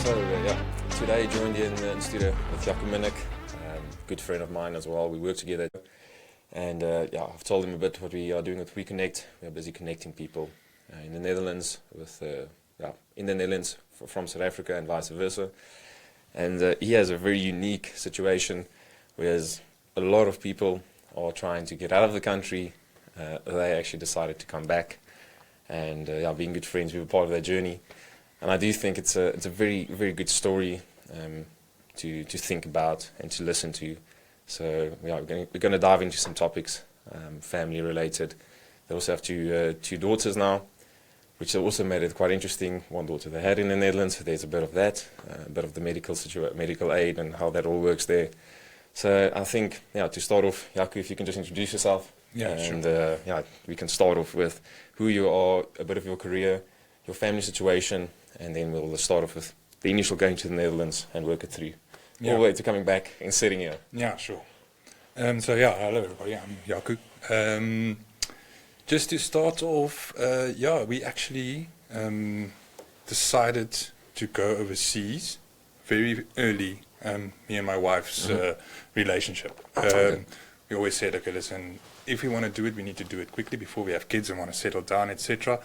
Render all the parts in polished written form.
Today I joined in the studio with Jaco Munnik, good friend of mine as well. We work together, and I've told him a bit what we are doing with WeKonek. We are busy connecting people in the Netherlands from South Africa and vice versa. And he has a very unique situation, whereas a lot of people are trying to get out of the country. They actually decided to come back, and being good friends, we were part of their journey. And I do think it's a very, very good story to think about and to listen to. So we're going to dive into some topics, family related. They also have two daughters now, which also made it quite interesting. One daughter they had in the Netherlands, so there's a bit of that, a bit of the medical aid and how that all works there. So I think, to start off, Jaco, if you can just introduce yourself. Yeah, and sure. We can start off with who you are, a bit of your career, your family situation, and then we'll start off with the initial going to the Netherlands and work it through, all the way to coming back and sitting here. Yeah, sure. Hello everybody, I'm Jaco. Just to start off, we actually decided to go overseas very early, me and my wife's relationship. We always said, okay, listen, if we want to do it, we need to do it quickly before we have kids and want to settle down, etc.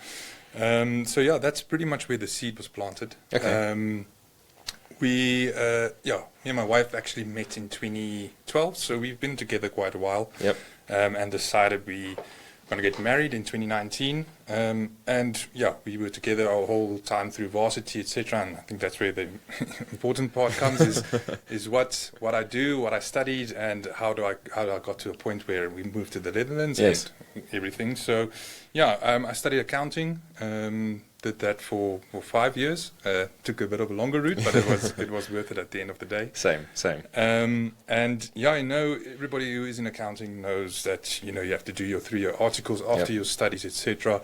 That's pretty much where the seed was planted. Okay. Me and my wife actually met in 2012, so we've been together quite a while. Yep. And decided we going to get married in 2019. We were together our whole time through varsity, etc. And I think that's where the important part comes is what I do, what I studied, and how I got to a point where we moved to the Netherlands. Yes. And everything. So, I studied accounting. Did that for 5 years. Took a bit of a longer route, but it was worth it at the end of the day. Same. I know everybody who is in accounting knows that you have to do your 3-year articles after your studies, etc.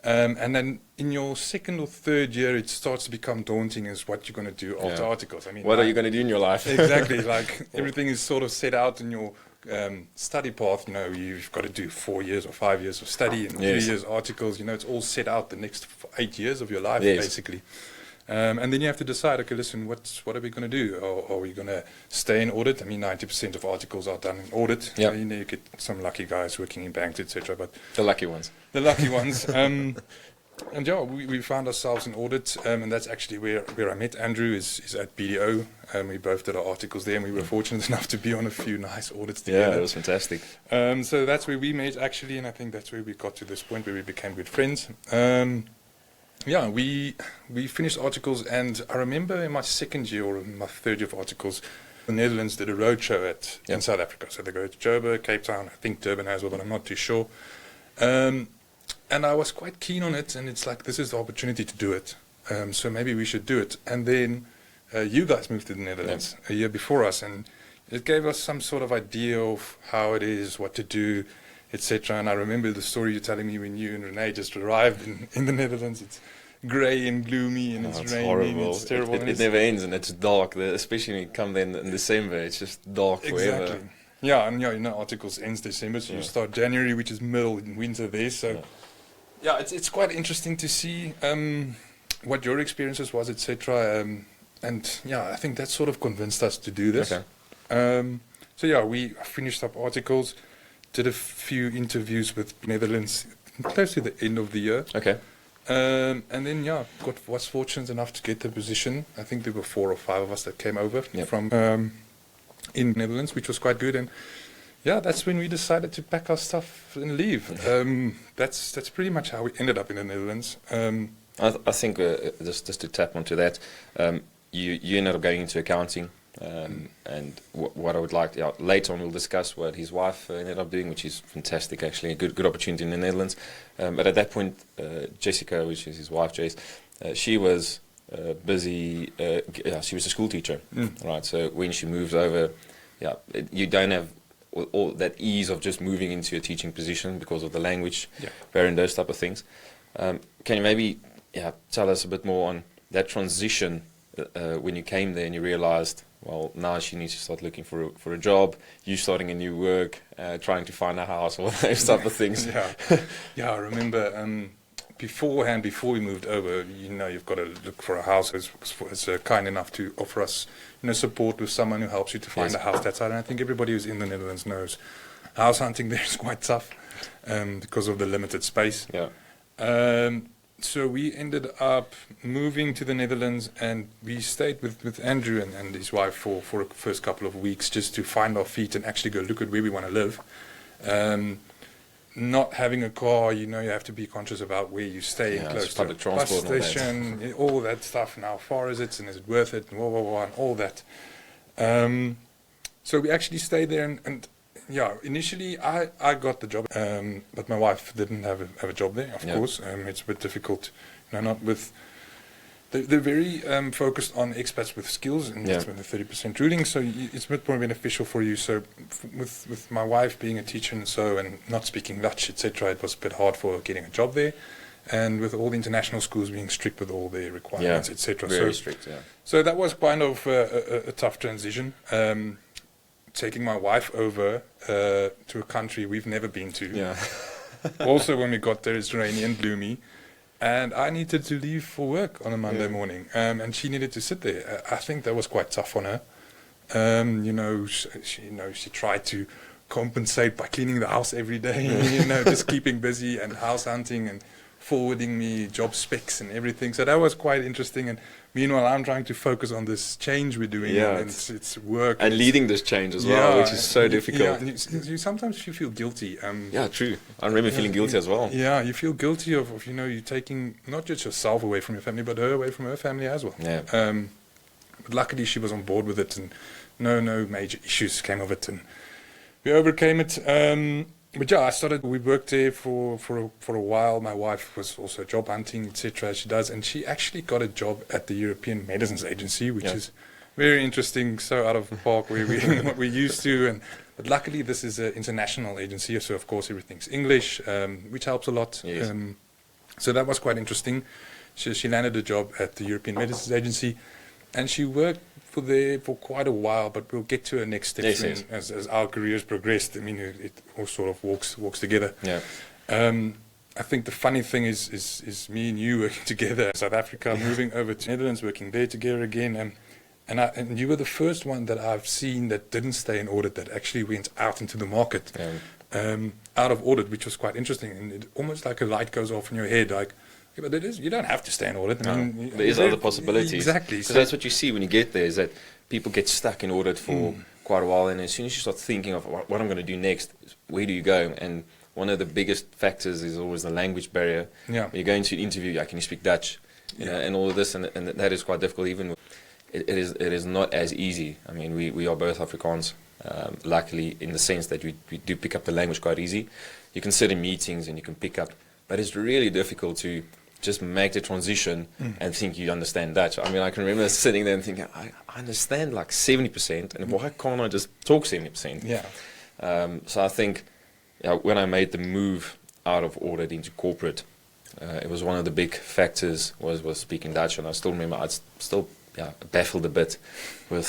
And then in your second or third year, it starts to become daunting as what you're going to do after articles. I mean, what are you going to do in your life? Exactly, like everything is sort of set out in your study path. You've got to do 4 years or 5 years of study and 3 years articles. It's all set out the next 8 years of your life, basically. And then you have to decide, okay, listen, what are we going to do? Are we going to stay in audit? I mean, 90% of articles are done in audit. Yep. You get some lucky guys working in banks, etc. But The lucky ones. We found ourselves in audit, and that's actually where I met Andrew, is at BDO. We both did our articles there, and we were fortunate enough to be on a few nice audits together. Yeah, it was fantastic. So that's where we met, actually, and I think that's where we got to this point where we became good friends. We finished articles, and I remember in my second year or in my third year of articles, the Netherlands did a roadshow in South Africa. So they go to Joburg, Cape Town, I think Durban as well, but I'm not too sure. And I was quite keen on it, and it's like, this is the opportunity to do it. So maybe we should do it. And then you guys moved to the Netherlands a year before us, and it gave us some sort of idea of how it is, what to do, etc. And I remember the story you're telling me when you and Renee just arrived in the Netherlands. It's grey and gloomy, and it's raining, horrible. and it's terrible. It never ends, and it's dark, especially when you come then in December. It's just dark forever. Exactly. Yeah, and articles ends December, so you start January, which is middle in winter there. So it's quite interesting to see what your experiences was, etc. I think that sort of convinced us to do this. Okay. We finished up articles, did a few interviews with Netherlands close to the end of the year. Okay. And then was fortunate enough to get the position. I think there were 4 or 5 of us that came over from in Netherlands, which was quite good. And that's when we decided to pack our stuff and leave. That's pretty much how we ended up in the Netherlands. I think just to tap onto that, you ended up going into accounting. And what I would like later on, we'll discuss what his wife ended up doing, which is fantastic, actually, a good opportunity in the Netherlands. But at that point, Jessica, which is his wife, Jace, she was busy. She was a school teacher, right? So when she moves over, you don't have all that ease of just moving into a teaching position because of the language barrier and those type of things. Can you maybe tell us a bit more on that transition when you came there and you realized, well, now she needs to start looking for a job, you starting a new work, trying to find a house, all those type of things. I remember beforehand, before we moved over, you've got to look for a house. It's kind enough to offer us, support with someone who helps you to find a house that side. And I think everybody who's in the Netherlands knows house hunting there is quite tough because of the limited space. Yeah. So we ended up moving to the Netherlands, and we stayed with Andrew and his wife for the first couple of weeks just to find our feet and actually go look at where we want to live. Not having a car, you have to be conscious about where you stay, close to a bus station, all that stuff, and how far is it, and is it worth it, and and all that. So we actually stayed there, and initially I got the job, but my wife didn't have a job there, of course. It's a bit difficult, not with... They're very focused on expats with skills, and that's with the 30% ruling, so it's a bit more beneficial for you. So with my wife being a teacher and not speaking Dutch, etc., it was a bit hard for getting a job there. And with all the international schools being strict with all their requirements, etc. Very strict, yeah. So that was kind of a tough transition. Taking my wife over to a country we've never been to. Yeah. Also, when we got there, it's rainy and gloomy. And I needed to leave for work on a Monday morning, and she needed to sit there. I think that was quite tough on her. She tried to compensate by cleaning the house every day, just keeping busy and house hunting and forwarding me job specs and everything. So that was quite interesting. And meanwhile, I'm trying to focus on this change we're doing, and it's work. And leading this change as well, which is so difficult. Yeah, sometimes you feel guilty. True. I remember feeling guilty as well. Yeah, you feel guilty of you taking not just yourself away from your family, but her away from her family as well. Yeah. But luckily she was on board with it, and no major issues came of it, and we overcame it. But we worked there for a while. My wife was also job hunting, etc. She does, and she actually got a job at the European Medicines Agency, which is very interesting, so out of the park where what we're used to. But luckily this is an international agency, so of course everything's English, which helps a lot. Yes. So that was quite interesting. She landed a job at the European Medicines Agency, and she worked there for quite a while, but we'll get to her next steps as our careers progressed. I mean, it all sort of walks together. Yeah. I think the funny thing is me and you working together in South Africa, moving over to Netherlands, working there together again, and you were the first one that I've seen that didn't stay in audit, that actually went out into the market, out of audit, which was quite interesting, and it almost like a light goes off in your head, like. Yeah, but you don't have to stay in audit. I mean, there is other possibilities. Exactly. So that's what you see when you get there, is that people get stuck in audit for quite a while, and as soon as you start thinking of what I'm going to do next, where do you go? And one of the biggest factors is always the language barrier. Yeah. When you go into an interview, can you speak Dutch? And all of this, and that is quite difficult. Even it is not as easy. I mean, we are both Afrikaans, luckily, in the sense that we do pick up the language quite easy. You can sit in meetings and you can pick up, but it's really difficult to just make the transition and think you understand Dutch. I mean, I can remember sitting there and thinking, I understand like 70%, and why can't I just talk 70%? Yeah. So I think when I made the move out of audit into corporate, it was one of the big factors was speaking Dutch, and I still remember I'd still baffled a bit with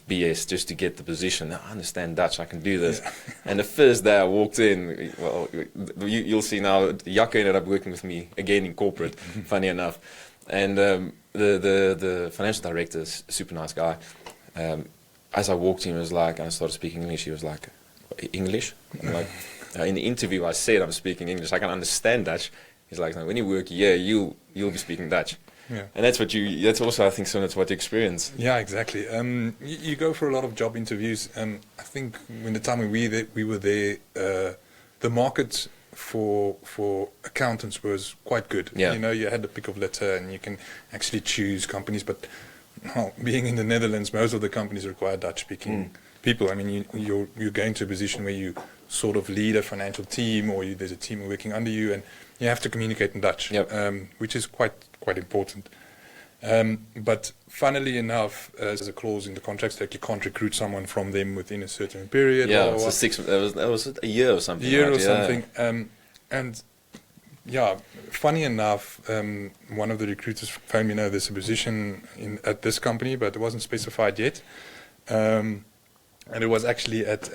BS just to get the position. I understand Dutch, I can do this. Yeah. And the first day I walked in, well, you'll see now, Jaco ended up working with me again in corporate, funny enough. And the financial director is a super nice guy. As I walked in, he was like, and I started speaking English, he was like, English? I'm like, in the interview I said I'm speaking English, I can understand Dutch. He's like, no, when you work here, you'll be speaking Dutch. Yeah. And that's also, I think, similar to what you experience. Yeah, exactly. You go for a lot of job interviews. I think when the time we were there, the market for accountants was quite good. Yeah. You had the pick of litter and you can actually choose companies. But being in the Netherlands, most of the companies require Dutch-speaking people. I mean, you're going to a position where you sort of lead a financial team, or there's a team working under you, and you have to communicate in Dutch, which is quite important. But funnily enough, there's a clause in the contracts that you can't recruit someone from them within a certain period. Yeah, so that was a year or something. And funny enough, one of the recruiters phoned me, there's a position at this company, but it wasn't specified yet. And it was actually at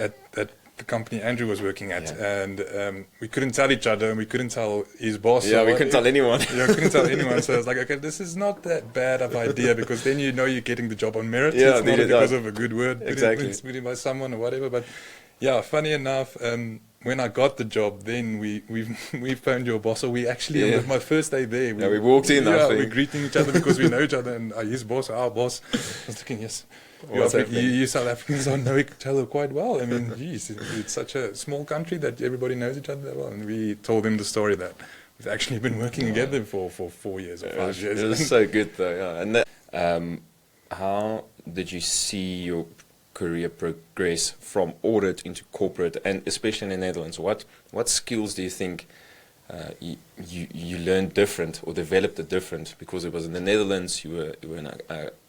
the company Andrew was working at, Yeah. and we couldn't tell each other, and we couldn't tell his boss. Yeah, or we what- couldn't tell anyone. Yeah, we couldn't tell anyone. So I was like, okay, this is not that bad of idea, because then you know you're getting the job on merit. Yeah, it's not yeah, because of a good word Exactly. put in by someone or whatever. But yeah, funny enough, when I got the job, then we phoned your boss. So we actually, on my first day there, We walked in, I Yeah, think. we're greeting each other because we know each other, and his boss, our boss. I was thinking, yes. What's happening? You South Africans all know each other quite well. I mean, geez, it's such a small country that everybody knows each other well. And we told him the story that we've actually been working together for 4 years or 5 years. It was so good though, yeah. And that, how did you see your career progress from audit into corporate, and especially in the Netherlands? What skills do you think you learned different or developed different? Because it was in the Netherlands, you were in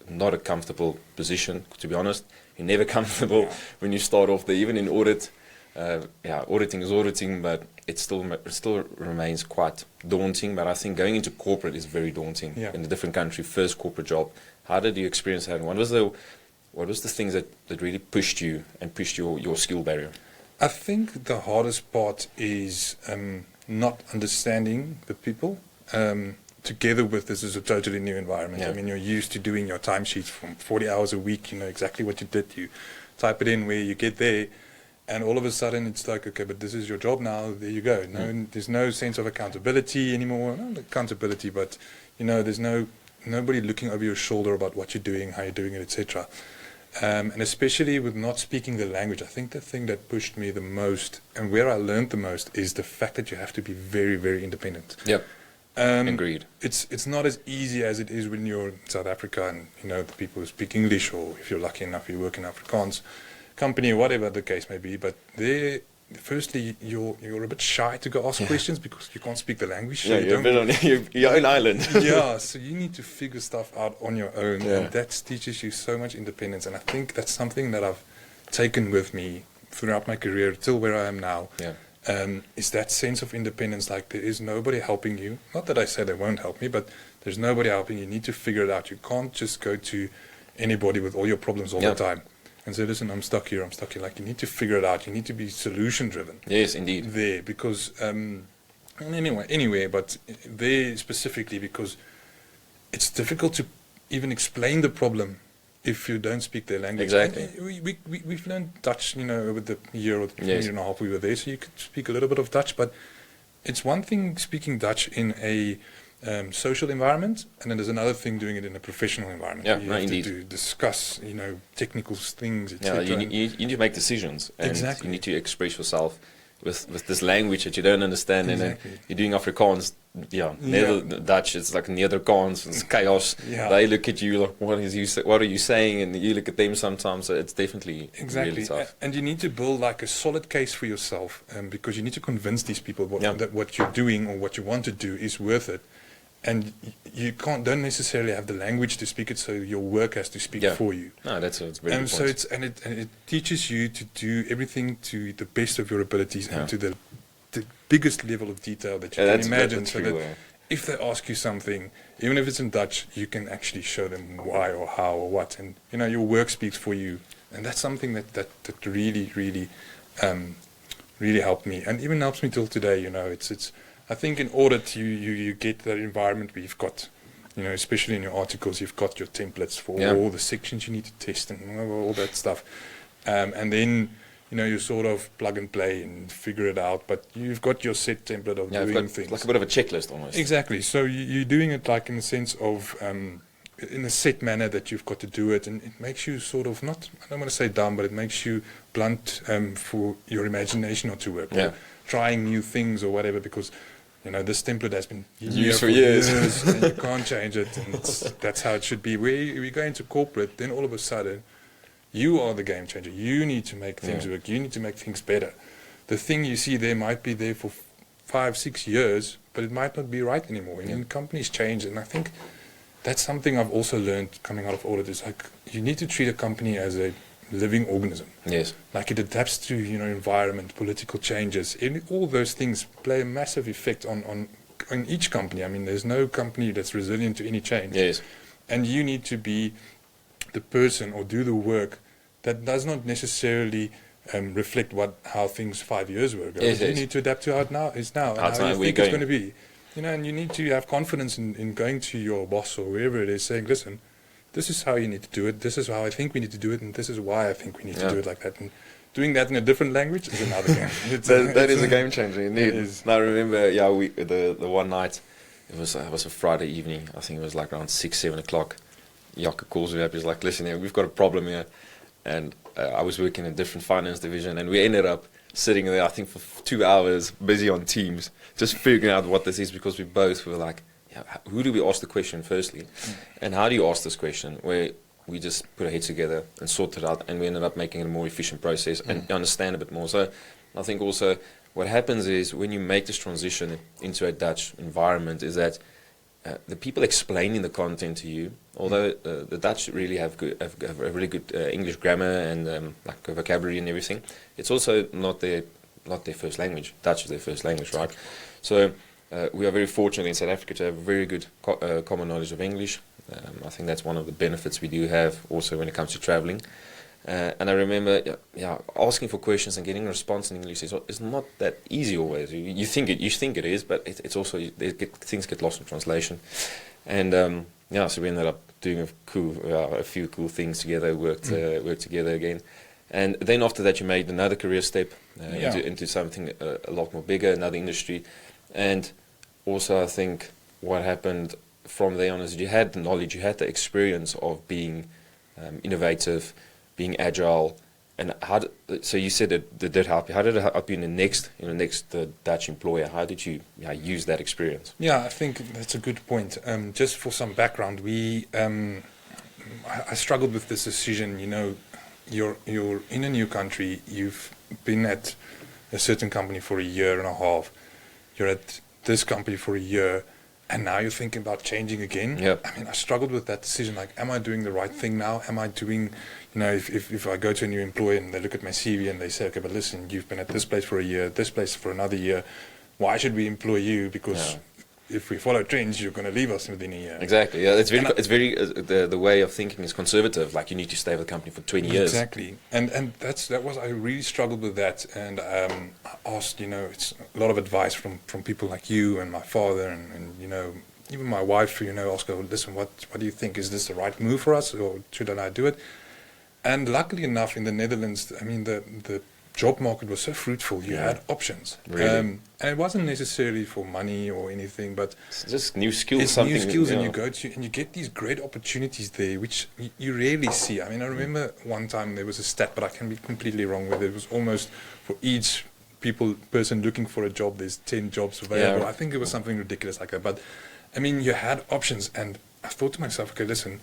not a comfortable position, to be honest. You're never comfortable when you start off there, even in audit. Auditing is auditing, but it still remains quite daunting. But I think going into corporate is very daunting in a different country, first corporate job. How did you experience that? And what was the things that really pushed you and pushed your skill barrier? I think the hardest part is not understanding the people. Together with this is a totally new environment. Yeah. I mean, you're used to doing your timesheets from 40 hours a week. You know exactly what you did. You type it in where you get there, and all of a sudden it's like, okay, but this is your job now. There you go. There's no sense of accountability anymore. Not accountability, but there's nobody looking over your shoulder about what you're doing, how you're doing it, etc. And especially with not speaking the language, I think the thing that pushed me the most and where I learned the most is the fact that you have to be very, very independent. Yep. Agreed. It's not as easy as it is when you're in South Africa and the people who speak English, or if you're lucky enough you work in Afrikaans company or whatever the case may be. But there, firstly, you're a bit shy to go ask questions because you can't speak the language. So You're a bit on your own island. Yeah, so you need to figure stuff out on your own, Yeah. and that teaches you so much independence. And I think that's something that I've taken with me throughout my career till where I am now. Yeah. Is that sense of independence. Like, there is nobody helping you. Not that I say they won't help me, but there's nobody helping you. You need to figure it out. You can't just go to anybody with all your problems all the time and say, listen, I'm stuck here. Like, you need to figure it out. You need to be solution driven. Yes, indeed. There, because anyway, but there specifically because it's difficult to even explain the problem if you don't speak their language. Exactly. And we've learned Dutch, over the year or Yes. year and a half we were there, so you could speak a little bit of Dutch, but it's one thing speaking Dutch in a social environment, and then there's another thing doing it in a professional environment. Yeah, you no, have indeed. to discuss, technical things, Yeah, etc. you need to make decisions, and Exactly. you need to express yourself with this language that you don't understand. Exactly. And you're doing Afrikaans, Dutch, it's like Nederlands, it's chaos. Yeah. They look at you like, what are you saying? And you look at them sometimes, so it's definitely Exactly, really tough. and you need to build like a solid case for yourself, because you need to convince these people that what you're doing or what you want to do is worth it, and you don't necessarily have the language to speak it, so your work has to speak for you. No, that's very And good so point. it teaches you to do everything to the best of your abilities Yeah. and to the biggest level of detail that you can that's imagine, so true, that if they ask you something, even if it's in Dutch, you can actually show them why or how or what, and your work speaks for you, and that's something that really really helped me, and even helps me till today. It's I think in audit you get that environment where you've got, especially in your articles, you've got your templates for all the sections you need to test and all that stuff, and then you sort of plug and play and figure it out, but you've got your set template of doing things. Like a bit of a checklist almost. Exactly. So you're doing it like in the sense of in a set manner that you've got to do it, and it makes you sort of not, I don't want to say dumb, but it makes you blunt for your imagination not to work, or trying new things or whatever, because this template has been used for years. and you can't change it, and that's how it should be. We go into corporate, then all of a sudden you are the game changer. You need to make things work. You need to make things better. The thing you see there might be there for 5-6 years, but it might not be right anymore. And companies change, and I think that's something I've also learned coming out of audit, is like, you need to treat a company as a living organism. Yes. Like, it adapts to environment, political changes, and all those things play a massive effect on each company. I mean, there's no company that's resilient to any change. Yes. And you need to be the person or do the work that does not necessarily reflect how things 5 years ago. Yes, you yes. need to adapt to how it now is now, and How how you we're think it's going. going to be. And you need to have confidence in going to your boss or wherever it is, saying, listen, this is how you need to do it, this is how I think we need to do it, and this is why I think we need to do it like that. And doing that in a different language is another game. That is a game changer indeed. It is. And I remember, the one night, it was a Friday evening, I think it was like around 6, 7 o'clock. Jaco calls me up, he's like, listen, we've got a problem here. And I was working in a different finance division, and we ended up sitting there, I think, for 2 hours, busy on Teams, just figuring out what this is, because we both were like, who do we ask the question firstly? And how do you ask this question? Where we just put our heads together and sort it out, and we ended up making it a more efficient process and understand a bit more. So I think also what happens is when you make this transition into a Dutch environment is that the people explaining the content to you, although the Dutch really have a really good English grammar and like vocabulary and everything, it's also not their first language. Dutch is their first language, right? So we are very fortunate in South Africa to have very good common knowledge of English. I think that's one of the benefits we do have also when it comes to traveling. And I remember asking for questions and getting a response in English is not that easy always. You think it is, but it's also things get lost in translation. And so we ended up doing a few cool things together, worked together again. And then after that, you made another career step into something a lot more bigger, another industry. And also, I think what happened from there on is you had the knowledge, you had the experience of being innovative, being agile. And so you said that did help you. How did it help you in the next Dutch employer? How did you use that experience? Yeah, I think that's a good point. Just for some background, I struggled with this decision. You're in a new country. You've been at a certain company for a year and a half. You're at this company for a year, and now you're thinking about changing again. Yep. I mean, I struggled with that decision. Like, am I doing the right thing now? Am I doing, if I go to a new employer and they look at my CV and they say, okay, but listen, you've been at this place for a year, this place for another year. Why should we employ you? Because if we follow trends, you're going to leave us within a year. Exactly. Yeah, it's very the way of thinking is conservative. Like, you need to stay with the company for 20 years. Exactly. And I really struggled with that. And I asked, it's a lot of advice from people like you and my father and even my wife, ask her, listen, what do you think? Is this the right move for us, or should I do it? And luckily enough, in the Netherlands, I mean, the job market was so fruitful. You had options. Really? And it wasn't necessarily for money or anything, but it's just new skills. It's new skills, and you go to and you get these great opportunities there, which you rarely see. I mean, I remember one time there was a stat, but I can be completely wrong with it. It was almost for each person looking for a job, there's 10 jobs available. Yeah. I think it was something ridiculous like that. But I mean, you had options, and I thought to myself, okay, listen.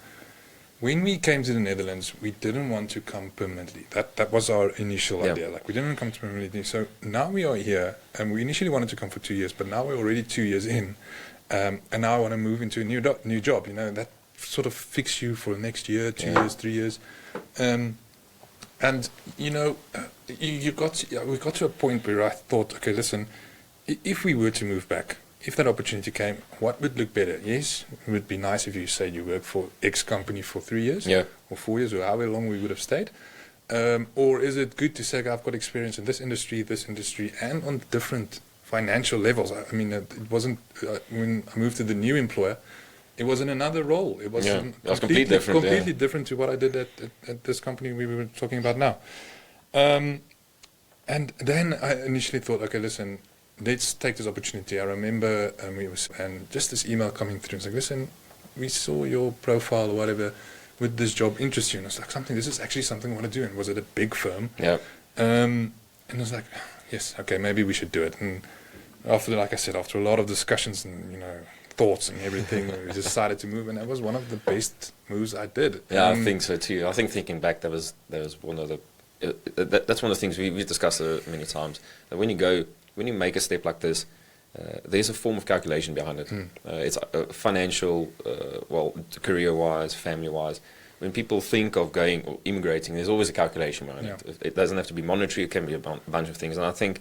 When we came to the Netherlands, we didn't want to come permanently. That was our initial idea. Like, we didn't come permanently. So now we are here, and we initially wanted to come for 2 years, but now we're already 2 years in, and now I want to move into a new job. That sort of fix you for the next year, 2 years, 3 years, and we got to a point where I thought, okay, listen, if we were to move back. If that opportunity came, what would look better? Yes, it would be nice if you said you work for X company for 3 years, or 4 years, or however long we would have stayed. Or is it good to say, I've got experience in this industry, and on different financial levels? I mean, it wasn't, when I moved to the new employer, it was in another role. It was completely different to what I did at this company we were talking about now. And then I initially thought, okay, listen, let's take this opportunity. I remember and just this email coming through. It's like, listen, we saw your profile or whatever. Would this job interest you? And it's like, this is actually something I want to do. And was it a big firm? Yeah. And I was like, yes, okay, maybe we should do it. And after a lot of discussions and thoughts and everything, we decided to move. And that was one of the best moves I did. Yeah, I think so too. I think thinking back, that was one of the that's one of the things we've discussed many times. That when you make a step like this, there's a form of calculation behind it. It's financial, career-wise, family-wise. When people think of going or immigrating, there's always a calculation behind it. It doesn't have to be monetary, it can be a bunch of things. And I think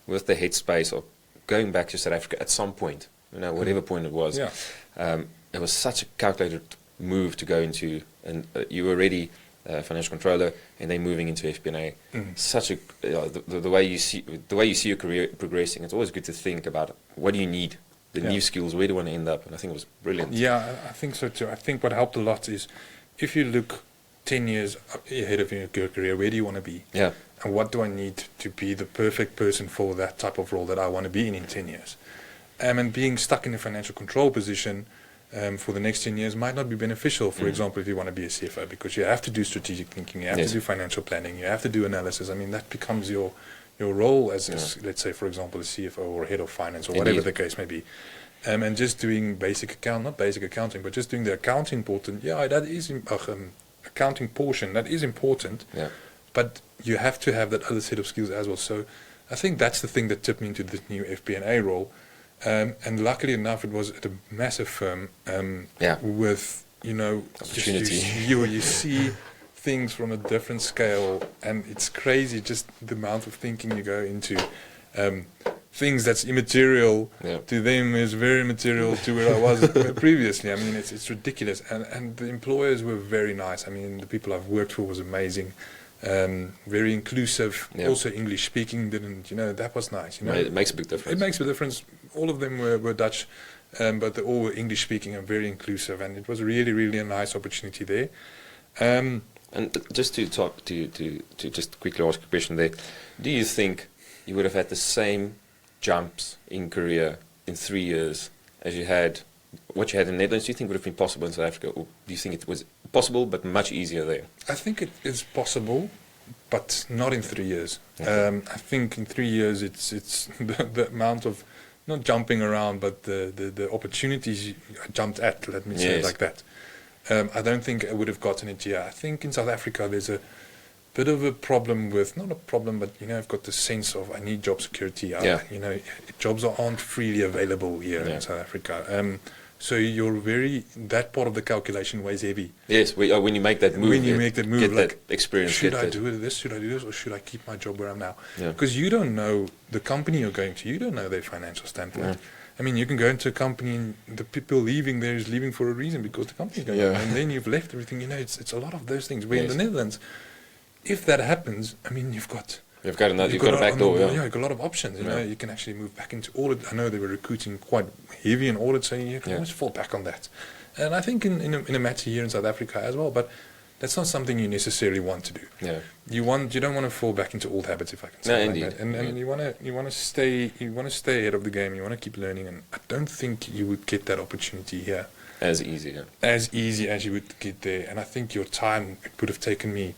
with the headspace of going back to South Africa at some point, whatever point it was, it was such a calculated move to go into, and you were already financial controller, and then moving into FP&A. Such a the way you see your career progressing. It's always good to think about what do you need, the new skills, where do you want to end up, and I think it was brilliant. Yeah, I think so too. I think what helped a lot is if you look 10 years ahead of your career, where do you want to be? Yeah. And what do I need to be the perfect person for that type of role that I want to be in 10 years? And being stuck in a financial control position for the next 10 years might not be beneficial, for example, if you want to be a CFO, because you have to do strategic thinking, you have to do financial planning, you have to do analysis. I mean, that becomes your role as let's say, for example, a CFO or head of finance or whatever the case may be. And just doing not basic accounting, but just doing the accounting portion, that is accounting portion, that is important. Yeah. But you have to have that other set of skills as well. So I think that's the thing that tipped me into this new FP&A role. And luckily enough, it was at a massive firm with, opportunity. You see things from a different scale, and it's crazy just the amount of thinking you go into. Things that's immaterial to them is very material to where I was previously. I mean, it's ridiculous. And the employers were very nice. I mean, the people I've worked for was amazing. Very inclusive. Also English speaking that was nice. It makes a big difference. It makes a difference. All of them were Dutch, but they all were English speaking and very inclusive. And it was really, really a nice opportunity there. And just to just quickly ask a question there, do you think you would have had the same jumps in career in 3 years as what you had in the Netherlands? Do you think would have been possible in South Africa, or do you think it was possible but much easier there? I think it is possible, but not in 3 years. I think in 3 years it's the amount of not jumping around, but the opportunities I jumped at. Let me say it like that. I don't think I would have gotten it here. I think in South Africa there's a bit of a problem with, not a problem, but I've got the sense of I need job security. Jobs aren't freely available here in South Africa. So that part of the calculation weighs heavy. Yes, when you make that move, get like, that experience. Should I do this, or should I keep my job where I'm now? Because you don't know the company you're going to, you don't know their financial standpoint. I mean, you can go into a company and the people leaving there is leaving for a reason because the company's going on, and then you've left everything. It's a lot of those things. Where in the Netherlands, if that happens, I mean, you've got a back door. You've got a lot of options. You can actually move back into audit. I know they were recruiting quite heavy in audit, so you can always fall back on that. And I think in a matter here in South Africa as well, but that's not something you necessarily want to do. You don't want to fall back into old habits, if I can say that. And you want to stay ahead of the game. You want to keep learning, and I don't think you would get that opportunity here as easy as you would get there. And I think your time, it would have taken me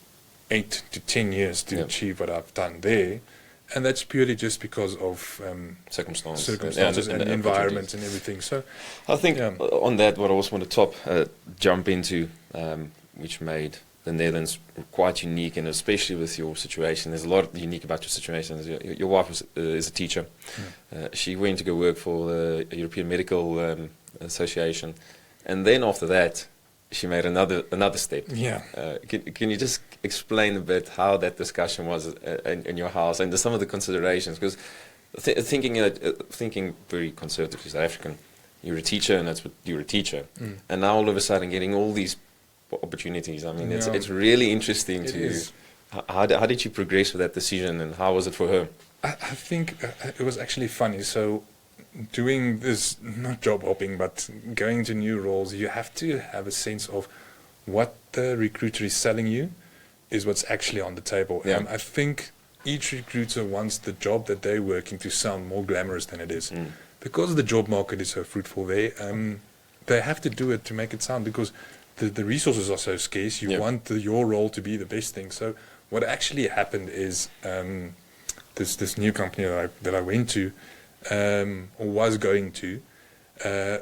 8 to 10 years to achieve what I've done there, and that's purely just because of circumstances and the environment and everything. So I think on that, what I also want to jump into, which made the Netherlands quite unique, and especially with your situation, there's a lot unique about your situation. Your wife is a teacher. She went to go work for the European Medical Association, and then after that, she made another step. Can you just explain a bit how that discussion was in your house and some of the considerations? Because thinking very conservatively South African, you're a teacher and that's what you're a teacher, and now all of a sudden getting all these opportunities. I mean, it's really interesting How did you progress with that decision, and how was it for her? I think it was actually funny. So doing this, not job hopping, but going into new roles, you have to have a sense of what the recruiter is selling you is what's actually on the table. And I think each recruiter wants the job that they're working to sound more glamorous than it is. Because the job market is so fruitful there, they have to do it to make it sound, because the resources are so scarce. You want your role to be the best thing. So what actually happened is this new company that I went to, or was going to,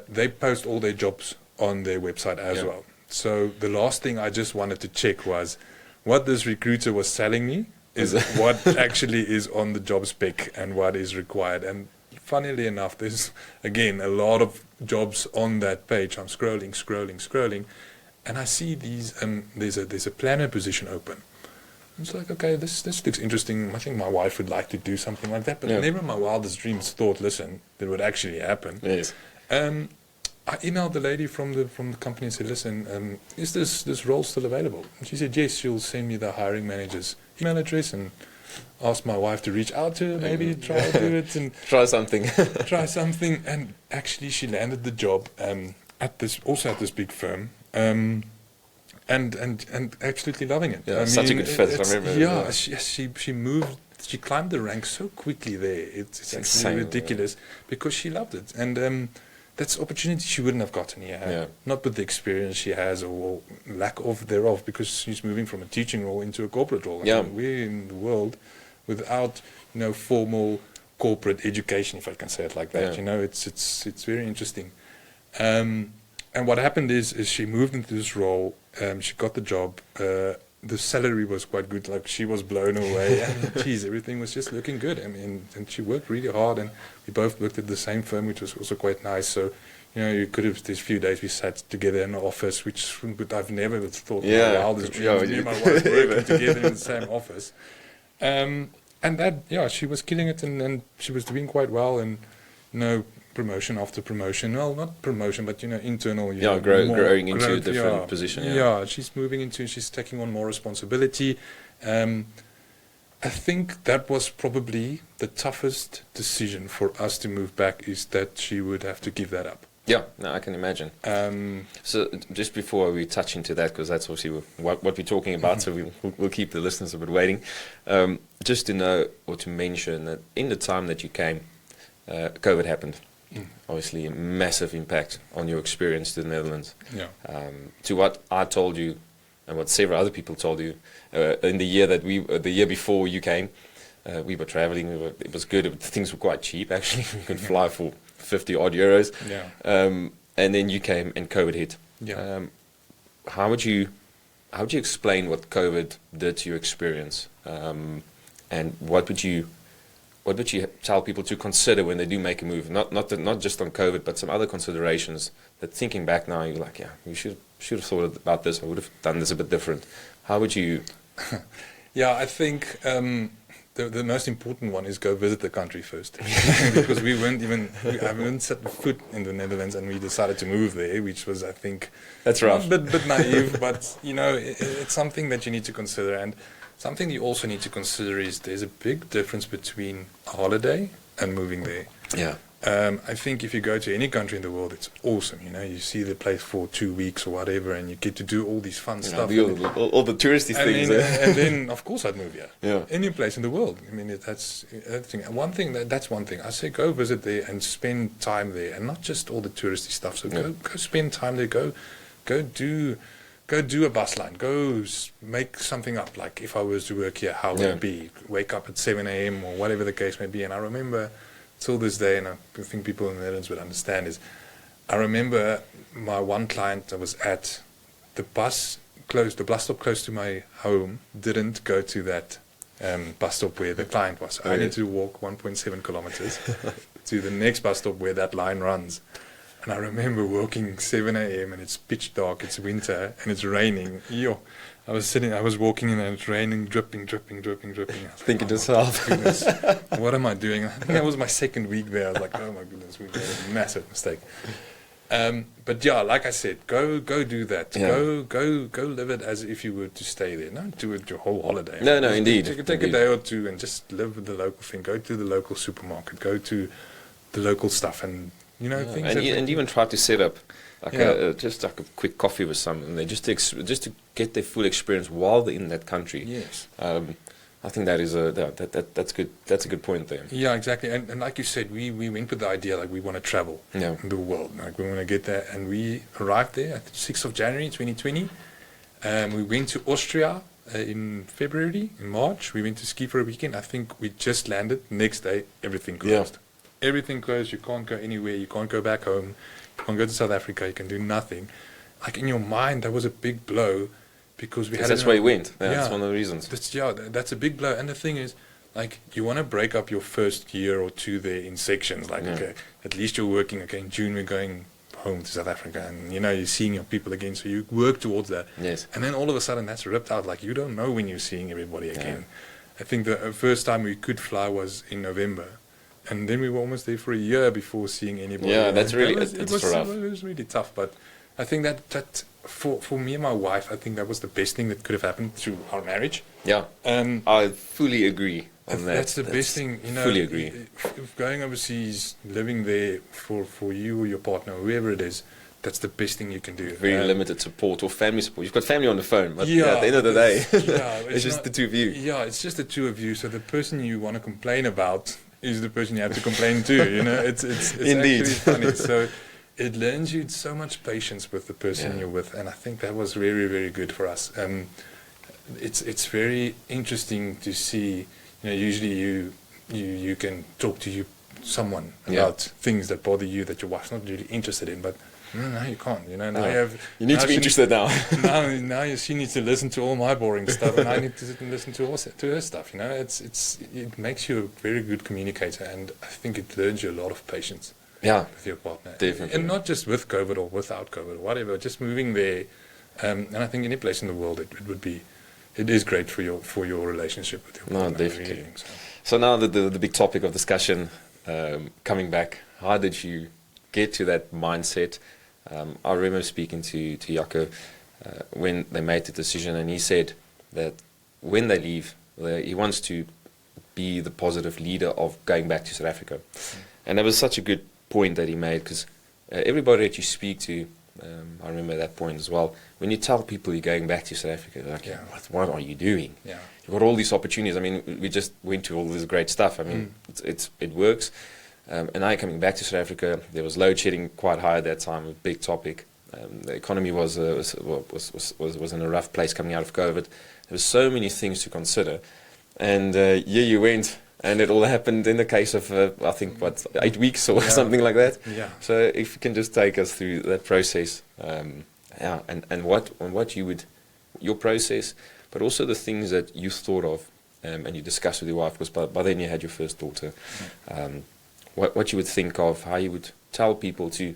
they post all their jobs on their website as well. So the last thing I just wanted to check was what this recruiter was selling me is what actually is on the job spec and what is required. And funnily enough, there's again a lot of jobs on that page. I'm scrolling, and I see these. There's a planner position open. It's like, okay, this looks interesting. I think my wife would like to do something like that, but never in my wildest dreams thought, listen, that would actually happen. Yes. I emailed the lady from the company and said, listen, is this role still available? And she said, yes, she'll send me the hiring manager's email address and asked my wife to reach out to her, maybe try to do it and try something. try something. And actually, she landed the job at this big firm, and absolutely loving it. Yeah, such a good fit. I remember. Yeah, she moved. She climbed the ranks so quickly there. It's insane, actually ridiculous because she loved it, and that's opportunity she wouldn't have gotten here. Yeah. Not with the experience she has or lack of thereof, because she's moving from a teaching role into a corporate role. Yeah. We're in the world without formal corporate education, if I can say it like that. Yeah. It's very interesting. And what happened is she moved into this role. She got the job. The salary was quite good. Like, she was blown away. And geez, everything was just looking good. I mean, and she worked really hard. And we both worked at the same firm, which was also quite nice. So, you could have, these few days we sat together in the office, which I've never thought in my wildest dreams. Me and my wife working together in the same office. And that, she was killing it, and she was doing quite well. And promotion after promotion. Well, not promotion, but internal. Growing into a different position. Yeah, she's taking on more responsibility. I think that was probably the toughest decision for us to move back, is that she would have to give that up. Yeah, no, I can imagine. So just before we touch into that, because that's obviously what we're talking about, so we'll keep the listeners a bit waiting. Just to know, or to mention, that in the time that you came, COVID happened. Obviously, a massive impact on your experience to the Netherlands. Yeah. To what I told you, and what several other people told you, in the year before you came, we were traveling. It was good. Things were quite cheap, actually. We could fly for 50 odd euros. Yeah. And then you came, and COVID hit. Yeah. How would you explain what COVID did to your experience, and what would you tell people to consider when they do make a move? Not just on COVID, but some other considerations that, thinking back now, you're like, yeah, you should have thought about this. I would have done this a bit different. How would you? Yeah, I think the most important one is go visit the country first, because we haven't set foot in the Netherlands, and we decided to move there, which was, I think, that's rough, a bit naive, but it's something that you need to consider. And something you also need to consider is there's a big difference between a holiday and moving there. Yeah. I think if you go to any country in the world, it's awesome. You see the place for 2 weeks or whatever, and you get to do all these fun stuff. All the touristy things. And then, of course, I'd move here. Yeah. Any place in the world. I mean, that's everything. That's one thing. I say go visit there and spend time there, and not just all the touristy stuff. So go spend time there. Go do a bus line. Go make something up. Like, if I was to work here, how would it be? Wake up at 7 a.m. or whatever the case may be. And I remember, till this day, and I think people in the Netherlands would understand, is I remember my one client that was at the bus stop close to my home didn't go to that bus stop where the client was. So I need to walk 1.7 kilometers to the next bus stop where that line runs. And I remember walking 7 a.m. and it's pitch dark, it's winter, and it's raining. I was walking in and it's raining, dripping. Thinking to yourself, goodness, what am I doing? I think that was my second week there. I was like, oh my goodness, we made a massive mistake. But yeah, like I said, go do that. Yeah. Go live it as if you were to stay there. Don't do it your whole holiday. No, indeed. Take a day or two and just live with the local thing. Go to the local supermarket. Go to the local stuff, and things. And even try to set up just like a quick coffee with someone. They just to get their full experience while they're in that country. Yes. I think that is that's good. That's a good point there. Yeah, exactly. And like you said, we went with the idea, like, we want to travel the world. Like, we want to get there. And we arrived there at the 6th of January 2020. We went to Austria in March. We went to ski for a weekend. I think we just landed. Next day, everything closed. Yeah. Everything closed. You can't go anywhere. You can't go back home. You can't go to South Africa. You can do nothing. Like, in your mind, that was a big blow. Because that's where you went. That's one of the reasons. That's a big blow. And the thing is, like, you want to break up your first year or two there in sections. Like, okay, at least you're working. Okay, in June we're going home to South Africa, and you're seeing your people again. So you work towards that. Yes. And then all of a sudden that's ripped out. Like, you don't know when you're seeing everybody again. I think the first time we could fly was in November, and then we were almost there for a year before seeing anybody. Yeah, that's really, it was really tough, but I think that for me and my wife, I think that was the best thing that could have happened to our marriage. Yeah, I fully agree on that. That's the best thing, Fully agree. If going overseas, living there for you or your partner, whoever it is, that's the best thing you can do. Very limited support or family support. You've got family on the phone, but at the end of the day, it's just the two of you. Yeah, it's just the two of you. So the person you want to complain about is the person you have to complain to. You know, it's Indeed. actually funny. So it learns you so much patience with the person you're with, and I think that was very, very good for us. It's very interesting to see. You know, usually you can talk to someone about things that bother you that your wife's not really interested in, but no, you can't. You know, now you need to be interested now. now she needs to listen to all my boring stuff, and I need to sit and listen to her stuff. You know, it makes you a very good communicator, and I think it learns you a lot of patience. Yeah, with your partner, definitely, and not just with COVID or without COVID or whatever. Just moving there, and I think any place in the world it is great for your relationship with your partner. No, definitely. Really, so now the big topic of discussion, coming back, how did you get to that mindset? I remember speaking to Jaco when they made the decision, and he said that when they leave, he wants to be the positive leader of going back to South Africa. And that was such a good point that he made, because everybody that you speak to, I remember that point as well, when you tell people you're going back to South Africa, they're like, what are you doing? Yeah. You've got all these opportunities. I mean, we just went to all this great stuff. I mean, it works. And now coming back to South Africa, there was load shedding quite high at that time, a big topic. The economy was in a rough place coming out of COVID. There were so many things to consider. And you went, and it all happened in the case of, I think, 8 weeks or something like that. Yeah. So if you can just take us through that process, and what your process, but also the things that you thought of and you discussed with your wife, because by then you had your first daughter. What you would think of, how you would tell people to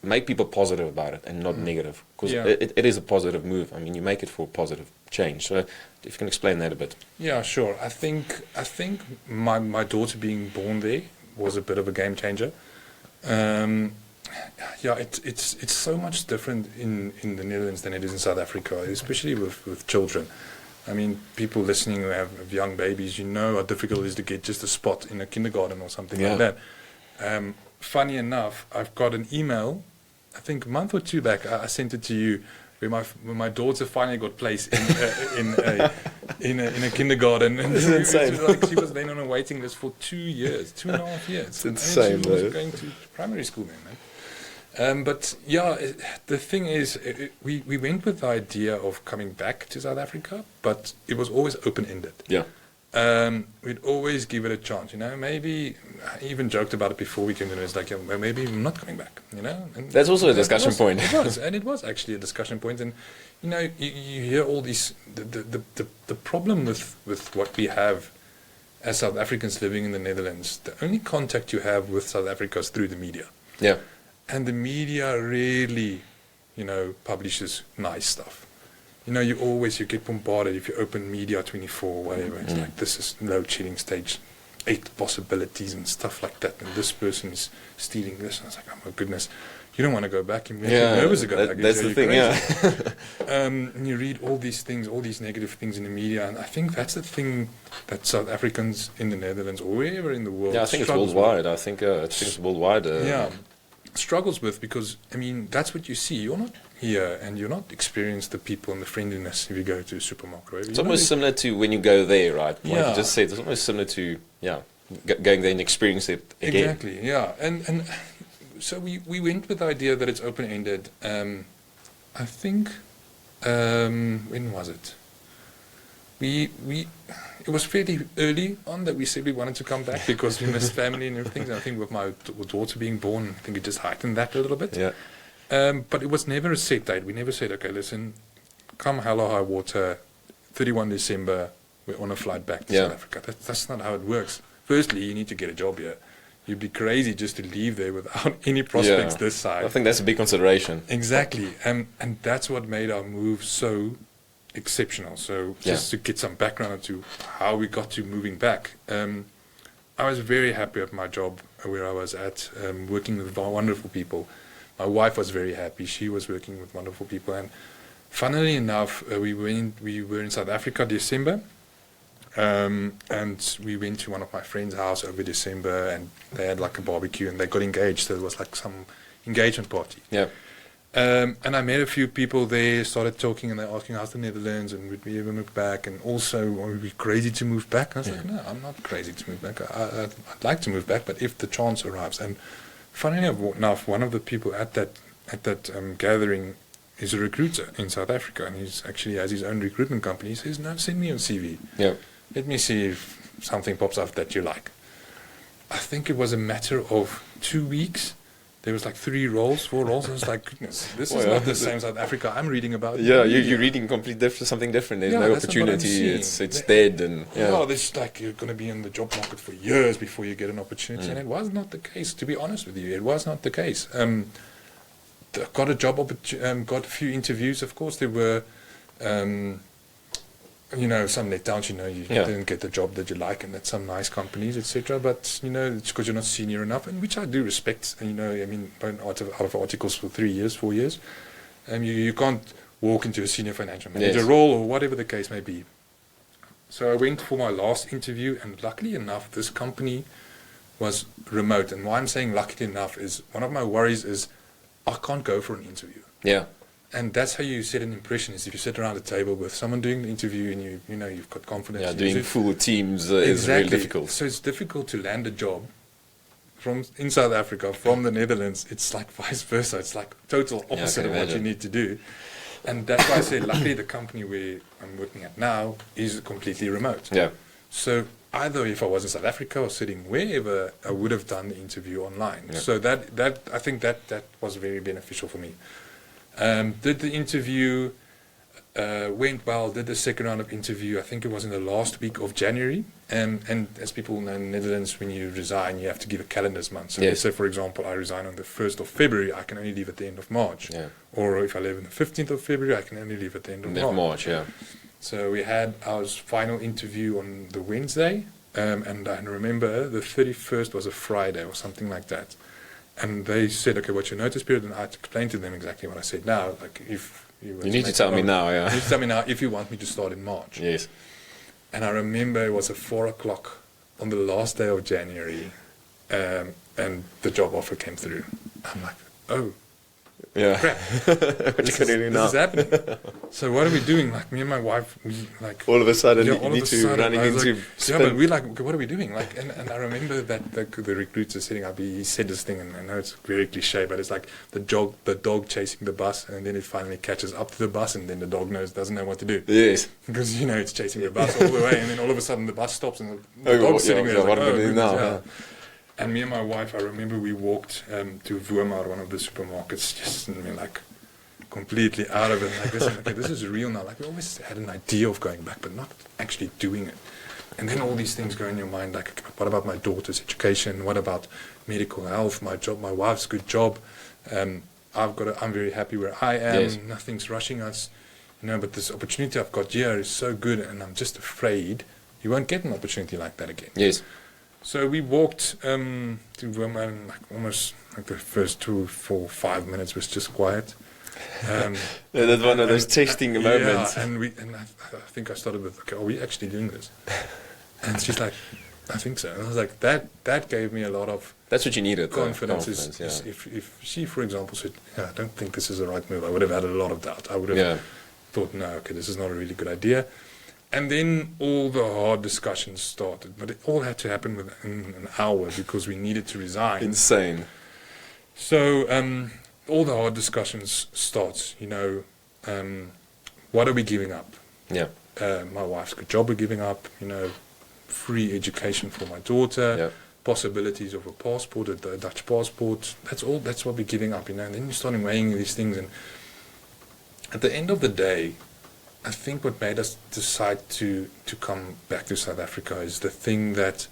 make people positive about it and not negative, because it is a positive move. I mean, you make it for positive change. So if you can explain that a bit. Yeah, sure. I think my daughter being born there was a bit of a game changer. It's so much different in the Netherlands than it is in South Africa, especially with children. I mean, people listening who have young babies, you know how difficult it is to get just a spot in a kindergarten or something like that. Funny enough, I've got an email, I think a month or two back, I sent it to you, where my daughter finally got placed in a kindergarten. And This is insane. She was then on a waiting list for 2.5 years. It's insane, she was going to primary school then, man. But the thing is, we went with the idea of coming back to South Africa, but it was always open-ended. Yeah. We'd always give it a chance, you know. Maybe I even joked about it before we came to know. It's like, maybe I'm not coming back, you know. And that's also a discussion point. It was actually a discussion point. And you know, you hear all these. The problem with what we have as South Africans living in the Netherlands, the only contact you have with South Africa is through the media. Yeah. And the media rarely, you know, publishes nice stuff. You know, you get bombarded if you open Media 24 or whatever. It's like, this is load shedding stage 8 possibilities and stuff like that. And this person is stealing this. And I was like, oh my goodness, you don't want to go back. You're nervous to go back. That's the thing, and you read all these things, all these negative things in the media. And I think that's the thing that South Africans in the Netherlands or wherever in the world. Yeah, I think it's worldwide. I think it's worldwide. Struggles with, because I mean, that's what you see. You're not here and you're not experiencing the people and the friendliness if you go to a supermarket. Right? It's almost similar to when you go there, right? Like you just said, it's almost similar to going there and experiencing it again. Exactly, yeah. And so we went with the idea that it's open-ended. I think when was it? It was fairly early on that we said we wanted to come back because we missed family and everything. And I think with my daughter being born, I think it just heightened that a little bit. Yeah. But it was never a set date. We never said, okay, listen, come hell or high water, 31 December, we're on a flight back to South Africa. That's not how it works. Firstly, you need to get a job here. You'd be crazy just to leave there without any prospects this side. I think that's a big consideration. Exactly. And that's what made our move so exceptional. So just to get some background into how we got to moving back. I was very happy at my job where I was at, working with wonderful people. My wife was very happy. She was working with wonderful people. And funnily enough, we were in South Africa December, and we went to one of my friend's house over December, and they had like a barbecue, and they got engaged. So it was like some engagement party. Yeah. And I met a few people there, started talking, and they're asking, how's the Netherlands, and would we ever move back? And also, would we be crazy to move back? And I was like, no, I'm not crazy to move back. I'd like to move back, but if the chance arrives. And funnily enough, one of the people at that gathering is a recruiter in South Africa, and he's actually has his own recruitment company. He says, no, send me your CV. Yeah. Let me see if something pops up that you like. I think it was a matter of 2 weeks. There was like 3 roles, 4 roles. I was like, goodness, this is not the same South Africa I'm reading about. Yeah, you're reading completely different, something different. There's no opportunity. It's dead, and this like you're going to be in the job market for years before you get an opportunity, and it was not the case. To be honest with you, it was not the case. Got a job got a few interviews. Of course, there were. Some letdowns, you didn't get the job that you like, and at some nice companies, etc. But, it's because you're not senior enough, and which I do respect. Been out of articles for 3 years, 4 years. You can't walk into a senior financial manager role or whatever the case may be. So I went for my last interview, and luckily enough, this company was remote. And why I'm saying luckily enough is one of my worries is I can't go for an interview. Yeah. And that's how you set an impression, is if you sit around a table with someone doing the interview and you've got confidence. Yeah, doing full teams is really difficult. So it's difficult to land a job in South Africa, from the Netherlands. It's like vice versa. It's like total opposite of what you need to do. And that's why I say, luckily the company where I'm working at now is completely remote. Yeah. So either if I was in South Africa or sitting wherever, I would have done the interview online. Yeah. So that I think that was very beneficial for me. Did the interview, went well, did the second round of interview, I think it was in the last week of January. And as people know in the Netherlands, when you resign, you have to give a calendar's month. So let's say, for example, I resign on the 1st of February, I can only leave at the end of March. Yeah. Or if I leave on the 15th of February, I can only leave at the end of March. Yeah. So we had our final interview on the Wednesday, and I remember the 31st was a Friday or something like that. And they said, okay, what's your notice period? And I had to explain to them exactly what I said now. Like, if you need to tell me now, You need to tell me now if you want me to start in March. Yes. And I remember it was at 4 o'clock on the last day of January, and the job offer came through. I'm like, oh, crap. This is happening. So what are we doing? Like, me and my wife, we like all of a sudden you need to running into but we're like, okay, what are we doing? Like, and I remember that the recruiter sitting up, he said this thing, and I know it's very cliche, but it's like the dog chasing the bus, and then it finally catches up to the bus, and then the dog doesn't know what to do. Yes. Because it's chasing the bus all the way, and then all of a sudden the bus stops, and the dog's sitting there. What are we doing now? And me and my wife, I remember we walked to Woermar, one of the supermarkets, just like completely out of it. Like this, okay, this is real now. Like, we always had an idea of going back, but not actually doing it. And then all these things go in your mind, like, what about my daughter's education? What about medical health? My job, my wife's good job. I'm very happy where I am. Yes. Nothing's rushing us, But this opportunity I've got here is so good, and I'm just afraid you won't get an opportunity like that again. Yes. So we walked to Woermar, and almost the first 2, 4, 5 minutes was just quiet. That's one of those testing moments. Yeah, and I think I started with, okay, are we actually doing this? And she's like, I think so. And I was like, that gave me a lot of that's what you needed. Confidence. If she, for example, said, I don't think this is the right move, I would have had a lot of doubt. I would have thought, no, okay, this is not a really good idea. And then all the hard discussions started, but it all had to happen within an hour because we needed to resign. Insane. So all the hard discussions starts. What are we giving up? Yeah. My wife's good job we're giving up. Free education for my daughter. Yeah. Possibilities of a passport, a Dutch passport. That's all. That's what we're giving up. And then you start weighing these things, and at the end of the day, I think what made us decide to come back to South Africa is the thing that,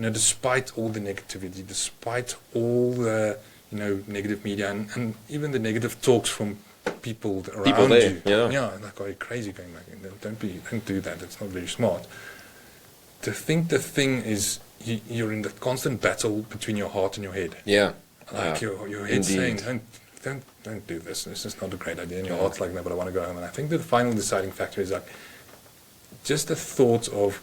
despite all the negativity, despite all the, negative media and even the negative talks from people around you. Yeah, like, are you crazy going back? Don't do that. That's not very smart. To think the thing is you're in that constant battle between your heart and your head. Yeah. Like your head's saying, don't do this. This is not a great idea. And your heart's like, no, but I want to go home. And I think the final deciding factor is like just the thought of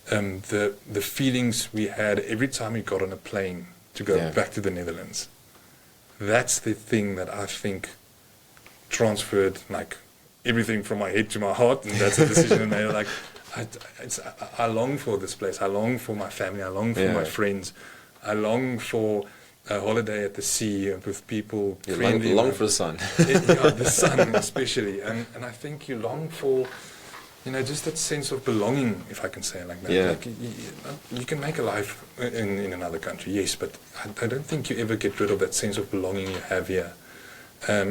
the feelings we had every time we got on a plane to go back to the Netherlands. That's the thing that I think transferred like everything from my head to my heart, and that's a decision. And they're like, I long for this place. I long for my family. I long for my friends. I long for a holiday at the sea with people. You long for the sun. The sun especially. And I think you long for, just that sense of belonging, if I can say it like that. Yeah. Like you can make a life in another country, yes, but I don't think you ever get rid of that sense of belonging you have here.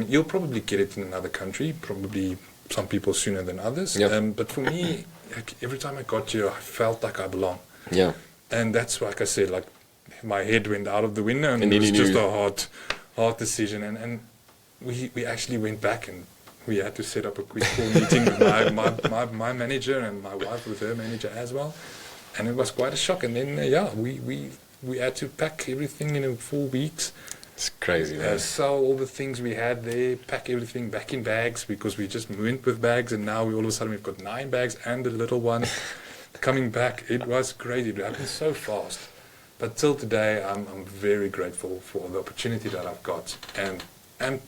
You'll probably get it in another country, probably some people sooner than others. Yep. But for me, like, every time I got here, I felt like I belong. Yeah. And that's, like I said, like my head went out of the window, and And it then was you just knew. a hard decision. And we actually went back, and we had to set up a quick call meeting with my manager and my wife with her manager as well. And it was quite a shock. And then, we had to pack everything in 4 weeks. It's crazy, man. Sell all the things we had there, pack everything back in bags, because we just went with bags, and now all of a sudden we've got 9 bags and a little one coming back. It was crazy. It happened so fast. But till today, I'm very grateful for the opportunity that I've got and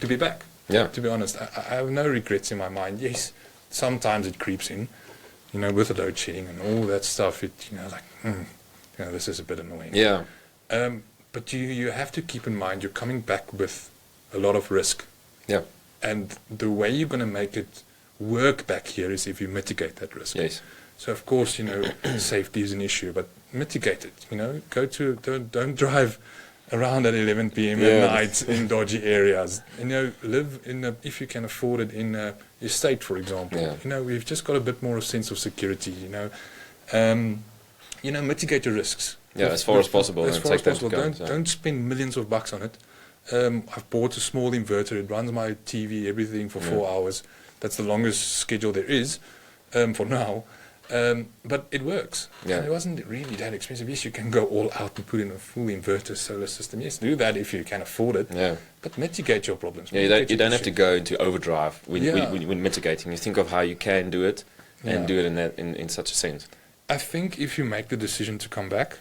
to be back. Yeah. To be honest, I have no regrets in my mind. Yes, sometimes it creeps in, with the load shedding and all that stuff. This is a bit annoying. Yeah. But you have to keep in mind you're coming back with a lot of risk. Yeah. And the way you're going to make it work back here is if you mitigate that risk. Yes. So of course, safety is an issue, but mitigate it. Don't drive around at 11 p.m. at night in dodgy areas. Live if you can afford it, in a estate, for example. Yeah. We've just got a bit more of a sense of security. Mitigate your risks. Yeah, as far as possible. As far as possible. Account, don't spend millions of bucks on it. I've bought a small inverter. It runs my TV, everything for 4 hours. That's the longest schedule there is for now. But it works. Yeah. And it wasn't really that expensive. Yes, you can go all out and put in a full inverter solar system. Yes, do that if you can afford it. Yeah. But mitigate your problems. Yeah, you don't have to go into overdrive when mitigating. You think of how you can do it and do it in such a sense. I think if you make the decision to come back,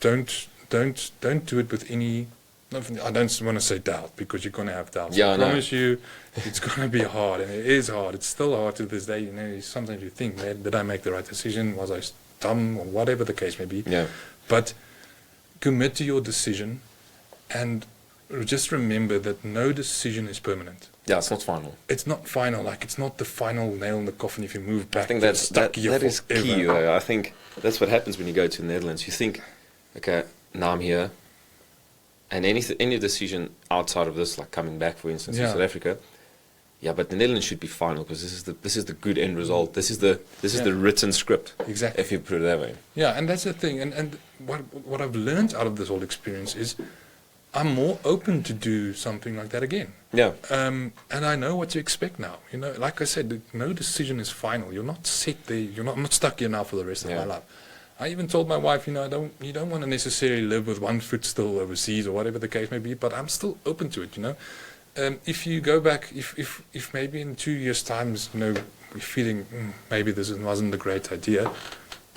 don't do it with any. I don't want to say doubt, because you're going to have doubts. Yeah, I promise you, it's going to be hard, and it is hard. It's still hard to this day. Sometimes you think, man, did I make the right decision? Was I dumb, or whatever the case may be? Yeah. But commit to your decision, and just remember that no decision is permanent. Yeah, it's not final. It's not final. Like, it's not the final nail in the coffin if you move back. I think that is key, though. I think that's what happens when you go to the Netherlands. You think, okay, now I'm here, and any decision outside of this, like coming back, for instance, to South Africa, but the Netherlands should be final, because this is the good end result. This is the written script. Exactly. If you put it that way. Yeah, and that's the thing. And what I've learned out of this whole experience is I'm more open to do something like that again. Yeah. And I know what to expect now. Like I said, no decision is final. You're not set there. I'm not stuck here now for the rest of my life. I even told my wife, you don't want to necessarily live with one foot still overseas or whatever the case may be, but I'm still open to it. If you go back, if maybe in 2 years' time, we're feeling maybe this wasn't a great idea,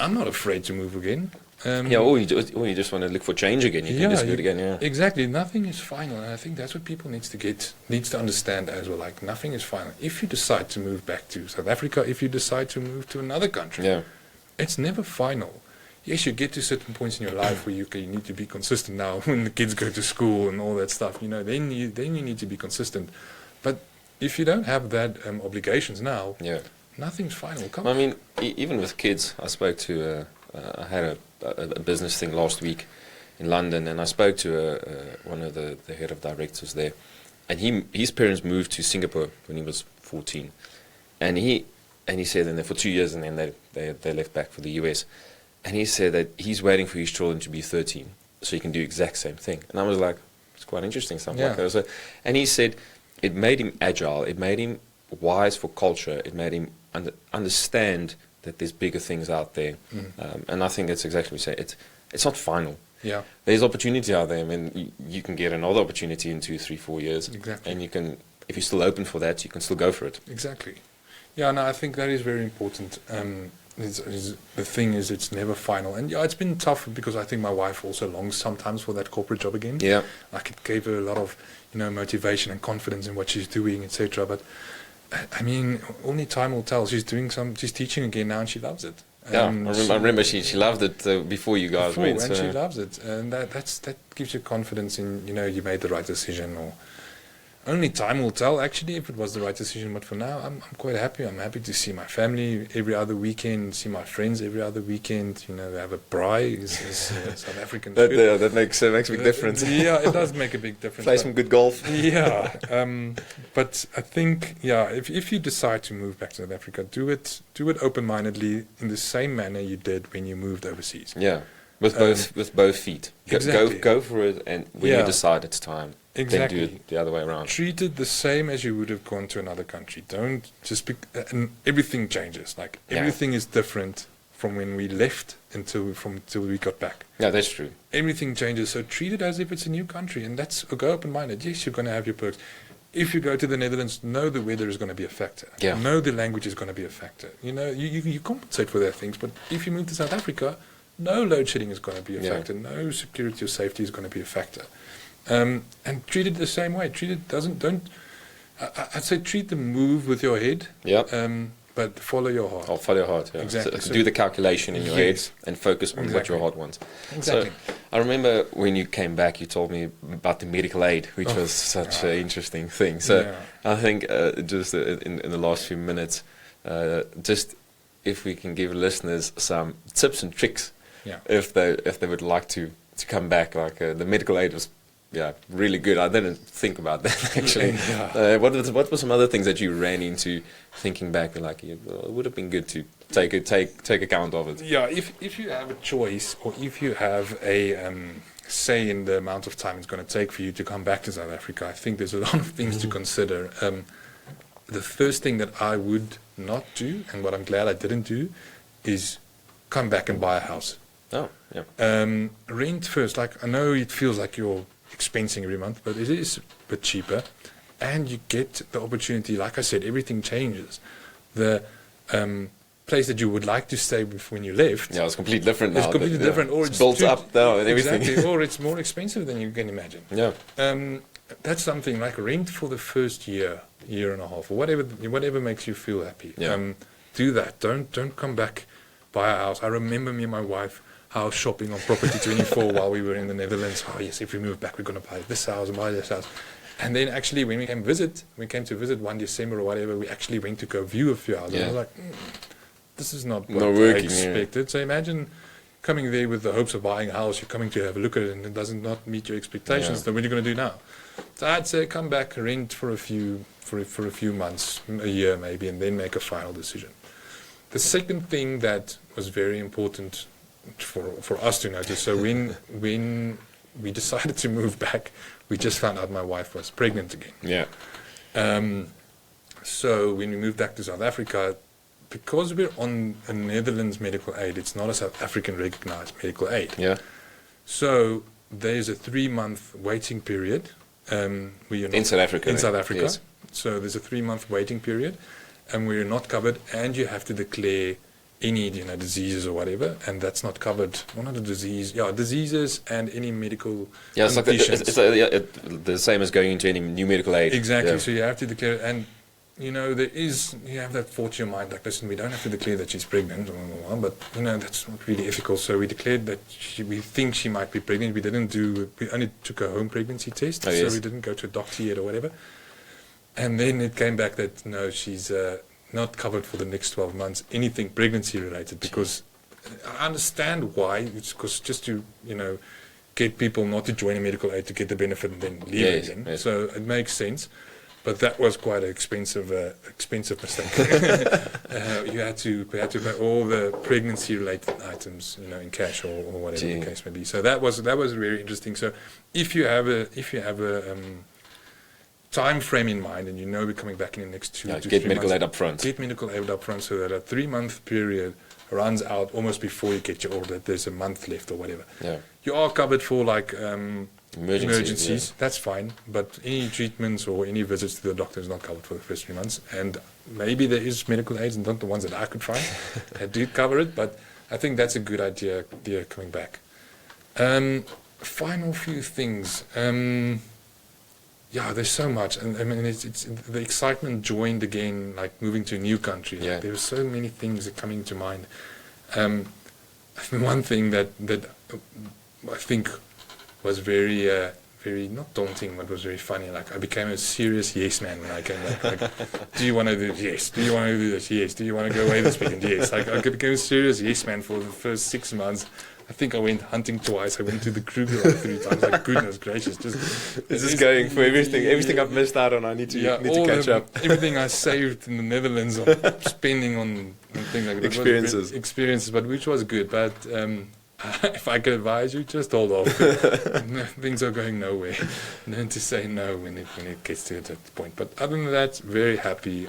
I'm not afraid to move again. Or you just want to look for change again. You can just do it again. Yeah. Exactly. Nothing is final, and I think that's what people needs to understand as well. Like, nothing is final. If you decide to move back to South Africa, if you decide to move to another country, it's never final. Yes, you get to certain points in your life where you need to be consistent now when the kids go to school and all that stuff. Then you need to be consistent. But if you don't have that obligations now, nothing's final. I mean, even with kids, I spoke to. I had a business thing last week in London, and I spoke to one of the head of directors there, and his parents moved to Singapore when he was 14, and he said, and for 2 years, and then they left back for the US. And he said that he's waiting for his children to be 13 so he can do exact same thing. And I was like, it's quite interesting, something like that. So, and he said it made him agile, it made him wise for culture, it made him understand that there's bigger things out there. And I think that's exactly what you say. It's not final. Yeah. There's opportunity out there. I mean, you can get another opportunity in 2, 3, 4 years. Exactly. And you can, if you're still open for that, you can still go for it. Exactly. Yeah, no, I think that is very important. The thing is, it's never final. And yeah, it's been tough because I think my wife also longs sometimes for that corporate job again. Yeah. Like it gave her a lot of, motivation and confidence in what she's doing, etc. But I mean, only time will tell. She's teaching again now, and she loves it. Yeah, I remember she loved it before you guys went. And she loves it, and that gives you confidence in you made the right decision. Or only time will tell actually if it was the right decision. But for now, I'm quite happy. I'm happy to see my family every other weekend, see my friends every other weekend. Have a braai, is South African food. That makes a big difference. Yeah, it does make a big difference. Play some good golf. Yeah, but I think if you decide to move back to South Africa, do it open-mindedly in the same manner you did when you moved overseas. Yeah, with both feet. Exactly. Go for it, and when you decide it's time, exactly, then do it the other way around. Treat it the same as you would have gone to another country. Don't just and everything changes. Like everything is different from when we left until we got back. Yeah, that's true. Everything changes, so treat it as if it's a new country, and go open-minded. Yes, you're going to have your perks. If you go to the Netherlands, know the weather is going to be a factor. Yeah. Know the language is going to be a factor. You compensate for their things, but if you move to South Africa, no load shedding is going to be a factor. No security or safety is going to be a factor. And treat it the same way. I'd say treat the move with your head. Yeah. But follow your heart. Follow your heart, yeah. Exactly. So do the calculation in your head and focus on what your heart wants. Exactly. So I remember when you came back, you told me about the medical aid, which was such an interesting thing. So I think just in the last few minutes, just if we can give listeners some tips and tricks, if they would like to come back, like the medical aid was really good. I didn't think about that actually. What were some other things that you ran into thinking back? Like it would have been good to take account of it. Yeah, if you have a choice, or if you have a say in the amount of time it's going to take for you to come back to South Africa, I think there's a lot of things to consider. The first thing that I would not do, and what I'm glad I didn't do, is come back and buy a house. Oh, yeah. Rent first. Like I know it feels like you're expensing every month, but it is a bit cheaper, and you get the opportunity. Like I said, everything changes. The place that you would like to stay with when you left, it's completely different now. It's completely different, or it's built up now and everything. Exactly, or it's more expensive than you can imagine. Yeah. That's something like rent for the first year and a half, or whatever makes you feel happy. Yeah. Do that. Don't come back, buy a house. I remember me and my wife house shopping on Property 24 while we were in the Netherlands. Oh yes, if we move back, we're going to buy this house and buy this house. And then actually, when we came to visit one December or whatever, we actually went to go view a few houses. Yeah. And I was like, this is not what I expected. Yeah. So imagine coming there with the hopes of buying a house. You're coming to have a look at it, and it does not meet your expectations. So what are you going to do now? So I'd say come back, rent for a few months, a year maybe, and then make a final decision. The second thing that was very important for us to notice. So when we decided to move back, we just found out my wife was pregnant again. Yeah. So when we moved back to South Africa, because we're on a Netherlands medical aid, it's not a South African recognized medical aid. Yeah. So there's a 3-month waiting period. In South Africa. In South Africa. Yes. So there's a 3-month waiting period, and we're not covered, and you have to declare any diseases or whatever, and that's not covered. One of the diseases and any medical conditions. It's the same as going into any new medical aid. Exactly. Yeah. So you have to declare, and you have that thought in your mind, like, listen, we don't have to declare that she's pregnant, but that's not really ethical. So we declared that we think she might be pregnant. We only took a home pregnancy test, so we didn't go to a doctor yet or whatever. And then it came back that no, she's not covered for the next 12 months, anything pregnancy related, because I understand why. It's because just to, get people not to join a medical aid to get the benefit and then leave again. Yes. So it makes sense. But that was quite an expensive mistake. We had to pay all the pregnancy related items, in cash or whatever the case may be. So that was very interesting. So if you have a time frame in mind, and you know we're coming back in the next 2 to 3 months. Get medical aid up front. Get medical aid up front, so that a 3-month period runs out almost before you get your order. There's a month left or whatever. Yeah. You are covered for like Emergencies. That's fine, but any treatments or any visits to the doctor is not covered for the first 3 months. And maybe there is medical aids, and not the ones that I could find that do cover it, but I think that's a good idea coming back. Final few things. Yeah, there's so much, and I mean, it's the excitement joined again, like moving to a new country. Yeah. There were so many things that coming to mind. One thing that I think was very not daunting, but was very funny. Like, I became a serious yes man when I came back. Like, do you want to do this? Yes. Do you want to do this? Yes. Do you want to go away this weekend? Yes. Like, I became a serious yes man for the first 6 months. I think I went hunting twice. I went to the Kruger like 3 times. Like, goodness gracious, just going for everything I've missed out on. I need to catch up. Everything I saved in the Netherlands, I'm spending on things like that. Experiences, but which was good. But if I could advise you, just hold off. Things are going nowhere. Learn to say no when it gets to that point. But other than that, very happy.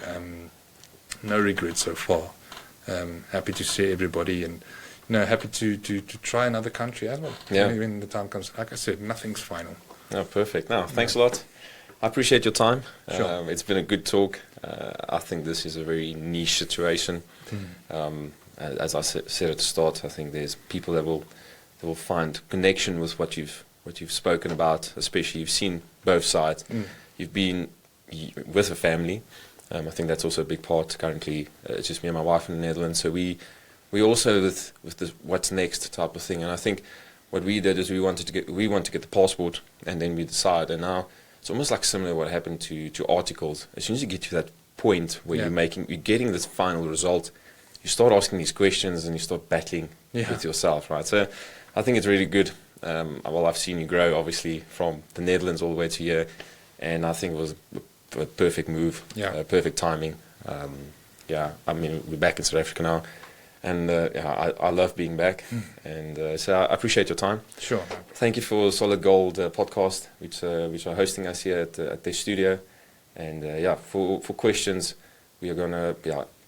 No regrets so far. Happy to see everybody, and happy to try another country as well. Yeah. When the time comes. Like I said, nothing's final. Oh, perfect. No, thanks a lot. I appreciate your time. Sure. It's been a good talk. I think this is a very niche situation. As I said at the start, I think there's people that will find connection with what you've spoken about. Especially you've seen both sides. You've been with a family. I think that's also a big part. Currently, it's just me and my wife in the Netherlands. So we also with the what's next type of thing. And I think what we did is we want to get the passport, and then we decide. And now it's almost like similar to what happened to articles. As soon as you get to that point where you're getting this final result, you start asking these questions and you start battling with yourself, right? So I think it's really good. Well, I've seen you grow, obviously, from the Netherlands all the way to here, and I think it was a perfect move, perfect timing. I mean, we're back in South Africa now, and I love being back, and so I appreciate your time. Sure. Thank you for Solid Gold podcast, which are hosting us here at their studio, and for questions, we are gonna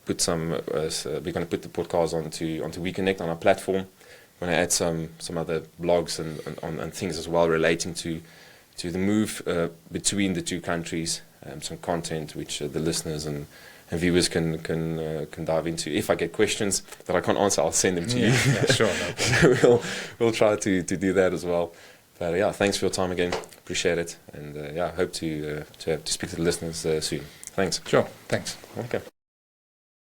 put we're gonna put the podcast onto WeKonek on our platform. We're gonna add some other blogs and things as well relating to the move between the two countries, some content which the listeners and viewers can dive into. If I get questions that I can't answer, I'll send them to you. Yeah, sure. So we'll try to do that as well. But thanks for your time again. Appreciate it, and hope to speak to the listeners soon. Thanks. Sure. Thanks. Okay.